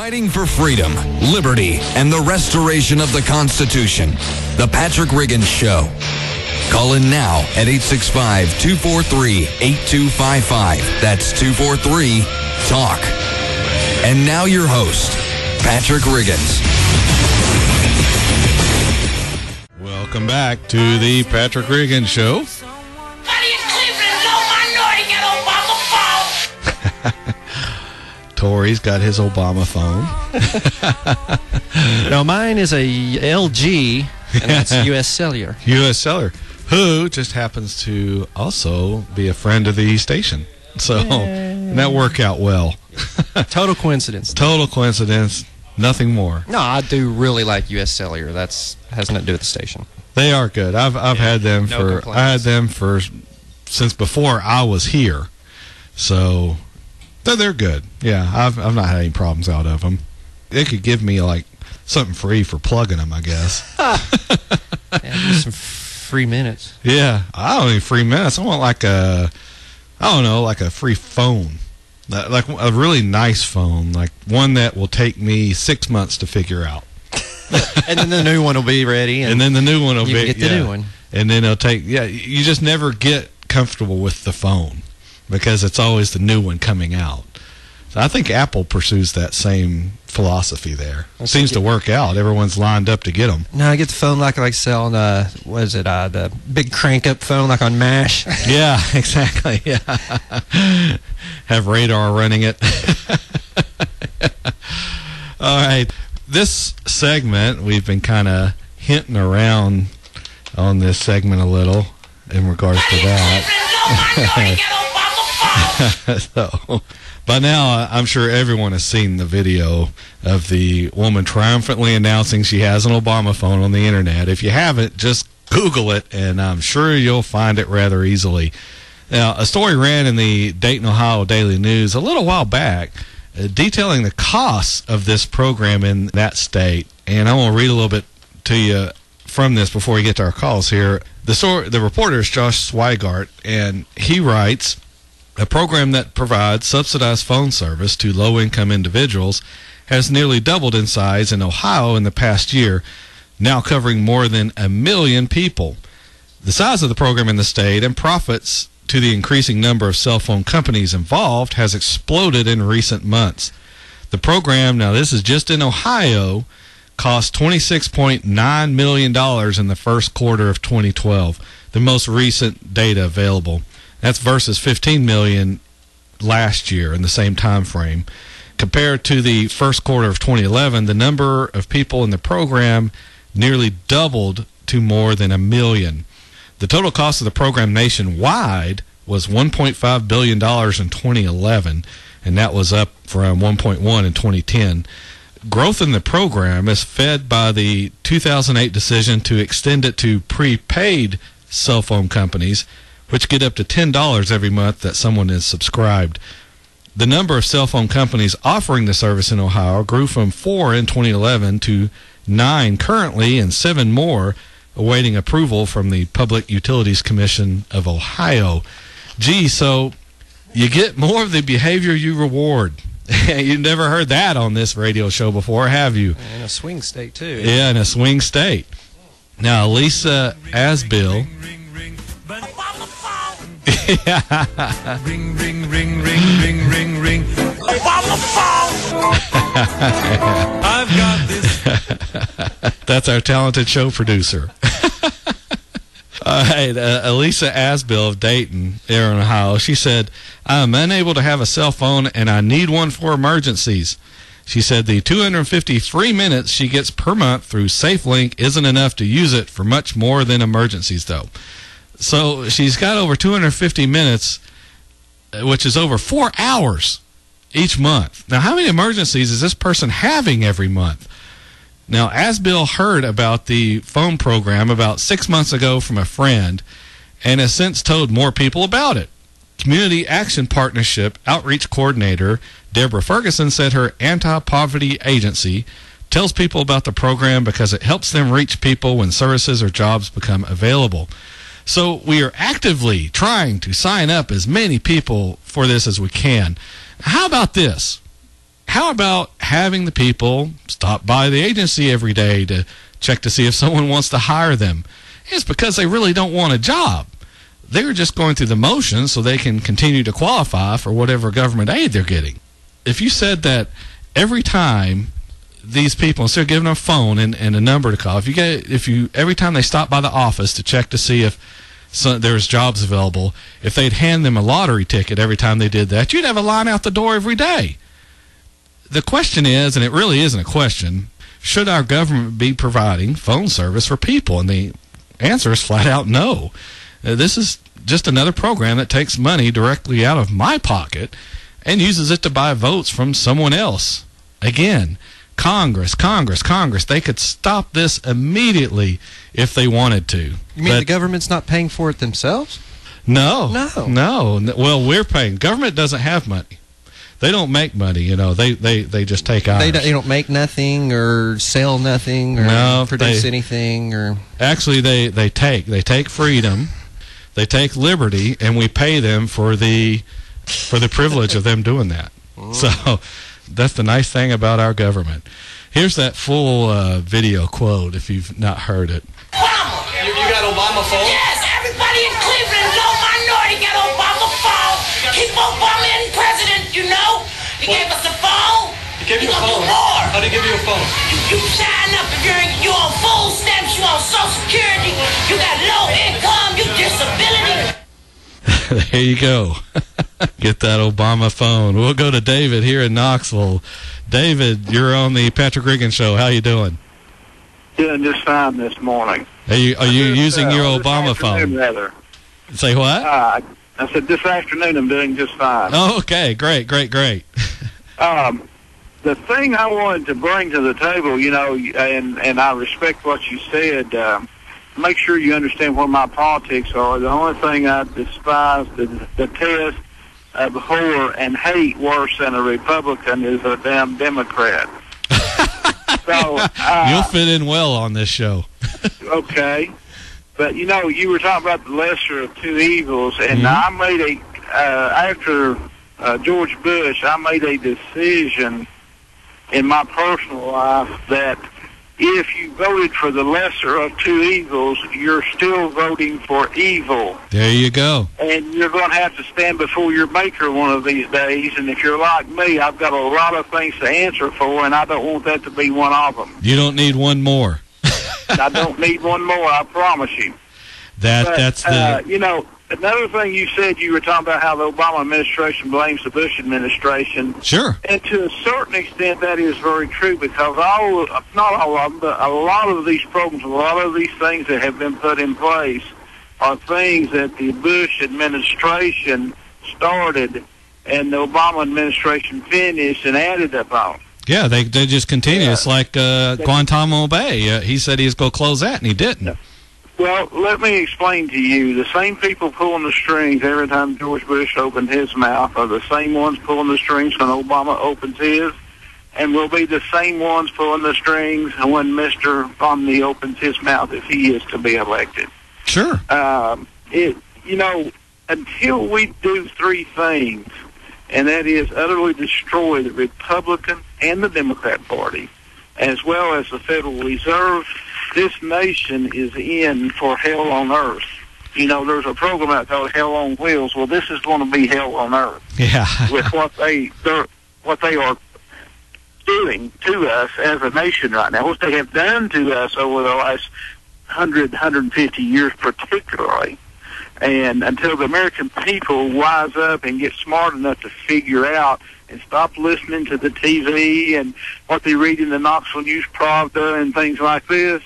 Fighting for freedom, liberty, and the restoration of the Constitution. The Patrick Riggins Show. Call in now at 865-243-8255. That's 243-TALK. And now your host, Patrick Riggins. Welcome back to the Patrick Riggins Show. Tori's got his Obama phone. No, mine is a LG, and that's U.S. Cellular. U.S. Cellular, who just happens to also be a friend of the station. So that worked out well. Total coincidence. Total coincidence. Nothing more. No, I do really like U.S. Cellular. That's has nothing to do with the station. They are good. I've had them since before I was here. So they're good. Yeah, I've not had any problems out of them. They could give me like something free for plugging them, I guess. Just some free minutes. Yeah, I don't need free minutes. I want like a free phone. Like a really nice phone, like one that will take me 6 months to figure out. And then the new one will be ready. And then the new one will be. You get the new one. And then it'll take, you just never get comfortable with the phone because it's always the new one coming out. So I think Apple pursues that same philosophy there. Seems to work out. Everyone's lined up to get them. No, I get the phone like selling, the big crank-up phone like on MASH. Yeah, exactly. Yeah. Have radar running it. All right. This segment, we've been kind of hinting around on this segment a little in regards to that. So, by now, I'm sure everyone has seen the video of the woman triumphantly announcing she has an Obama phone on the internet. If you haven't, just Google it, and I'm sure you'll find it rather easily. Now, a story ran in the Dayton, Ohio Daily News a little while back detailing the costs of this program in that state. And I want to read a little bit to you from this before we get to our calls here. The reporter is Josh Swigart, and he writes, a program that provides subsidized phone service to low-income individuals has nearly doubled in size in Ohio in the past year, now covering more than 1 million people. The size of the program in the state and profits to the increasing number of cell phone companies involved has exploded in recent months. The program, now this is just in Ohio, cost $26.9 million in the first quarter of 2012, the most recent data available. That's versus $15 million last year in the same time frame. Compared to the first quarter of 2011, the number of people in the program nearly doubled to more than 1 million. The total cost of the program nationwide was $1.5 billion in 2011, and that was up from $1.1 in 2010. Growth in the program is fed by the 2008 decision to extend it to prepaid cell phone companies, which get up to $10 every month that someone is subscribed. The number of cell phone companies offering the service in Ohio grew from 4 in 2011 to 9 currently, and 7 more awaiting approval from the Public Utilities Commission of Ohio. Gee, so you get more of the behavior you reward. You've never heard that on this radio show before, have you? In a swing state, too. Yeah, in a swing state. Now, Lisa Asbill. Yeah. Ring, ring, ring, ring, ring, ring, ring. Obama phone! I've got this. That's our talented show producer. All right, Elisa Asbill of Dayton, there in Ohio, she said, I'm unable to have a cell phone and I need one for emergencies. She said the 250 free minutes she gets per month through SafeLink isn't enough to use it for much more than emergencies, though. So she's got over 250 minutes, which is over 4 hours each month. Now, how many emergencies is this person having every month? Now, Asbill heard about the phone program about 6 months ago from a friend and has since told more people about it. Community Action Partnership Outreach Coordinator Deborah Ferguson said her anti-poverty agency tells people about the program because it helps them reach people when services or jobs become available. So we are actively trying to sign up as many people for this as we can. How about this? how about having the people stop by the agency every day to check to see if someone wants to hire them? It's because they really don't want a job. They're just going through the motions so they can continue to qualify for whatever government aid they're getting. If you said that every time these people, instead of giving them a phone and a number to call, every time they stop by the office to check to see if there's jobs available, if they'd hand them a lottery ticket every time they did that, you'd have a line out the door every day. The question is, and it really isn't a question, should our government be providing phone service for people? And the answer is flat out no. This is just another program that takes money directly out of my pocket and uses it to buy votes from someone else. Again, Congress, they could stop this immediately if they wanted to. You mean the government's not paying for it themselves? No. Well, we're paying. Government doesn't have money. They don't make money, you know. They just take ours. They don't make nothing or sell nothing or produce anything or. Actually, they take freedom, they take liberty, and we pay them for the privilege of them doing that. So that's the nice thing about our government. Here's that full video quote if you've not heard it. Obama. You got Obama phone? Yes, everybody in Cleveland, no minority got Obama phone. Keep Obama in president, you know. He gave us a phone. He gave you a phone? Do more. How did he give you a phone? You sign up if you on food stamps, you on Social Security, you got low income, you disability. There you go. Get that Obama phone. We'll go to David here in Knoxville. David, you're on the Patrick Riggin Show. How you doing? Doing just fine this morning. Are you using your Obama phone? Rather. Say what? I said this afternoon I'm doing just fine. Oh, okay. Great. The thing I wanted to bring to the table, you know, and I respect what you said, make sure you understand where my politics are. The only thing I despise, detest, abhor, and hate worse than a Republican is a damn Democrat. So you'll fit in well on this show. Okay. But, you know, you were talking about the lesser of two evils, and I made after George Bush, I made a decision in my personal life that if you voted for the lesser of two evils, you're still voting for evil. There you go. And you're going to have to stand before your maker one of these days, and if you're like me, I've got a lot of things to answer for, and I don't want that to be one of them. You don't need one more. I don't need one more, I promise you. You know, another thing you said, you were talking about how the Obama administration blames the Bush administration. Sure. And to a certain extent, that is very true because not all of them, but a lot of these programs, a lot of these things that have been put in place are things that the Bush administration started and the Obama administration finished and added upon. Yeah, they just continue. Yeah. It's like Guantanamo Bay. He said he was going to close that, and he didn't. Well, let me explain to you. The same people pulling the strings every time George Bush opened his mouth are the same ones pulling the strings when Obama opens his, and will be the same ones pulling the strings when Mr. Romney opens his mouth if he is to be elected. Sure. You know, until we do three things, and that is utterly destroy the Republican and the Democrat Party, as well as the Federal Reserve, this nation is in for hell on earth. You know, there's a program out called Hell on Wheels. Well, this is going to be hell on earth. Yeah. With what they are doing to us as a nation right now, what they have done to us over the last 150 years particularly. And until the American people wise up and get smart enough to figure out and stop listening to the TV and what they read in the Knoxville News Pravda and things like this,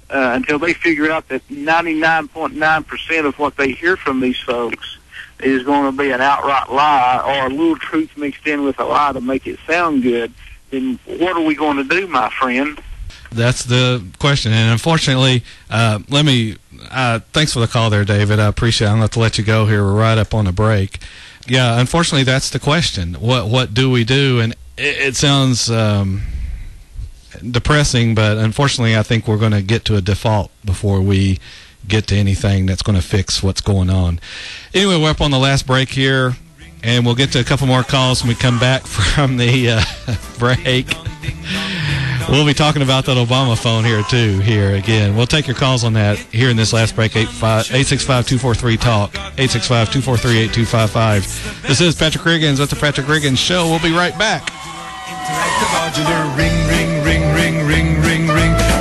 until they figure out that 99.9% of what they hear from these folks is going to be an outright lie or a little truth mixed in with a lie to make it sound good, then what are we going to do, my friend? That's the question. And unfortunately, thanks for the call there, David. I appreciate it. I'm going to let you go here. We're right up on the break. Yeah, unfortunately, that's the question. What do we do? And it sounds depressing, but unfortunately, I think we're going to get to a default before we get to anything that's going to fix what's going on. Anyway, we're up on the last break here. and we'll get to a couple more calls when we come back from the break. We'll be talking about that Obama phone here, too, here again. We'll take your calls on that here in this last break, 865-243-TALK, 865-243-8255. This is Patrick Riggins at the Patrick Riggins Show. We'll be right back. Interactive modular ring, ring, ring, ring, ring, ring, ring.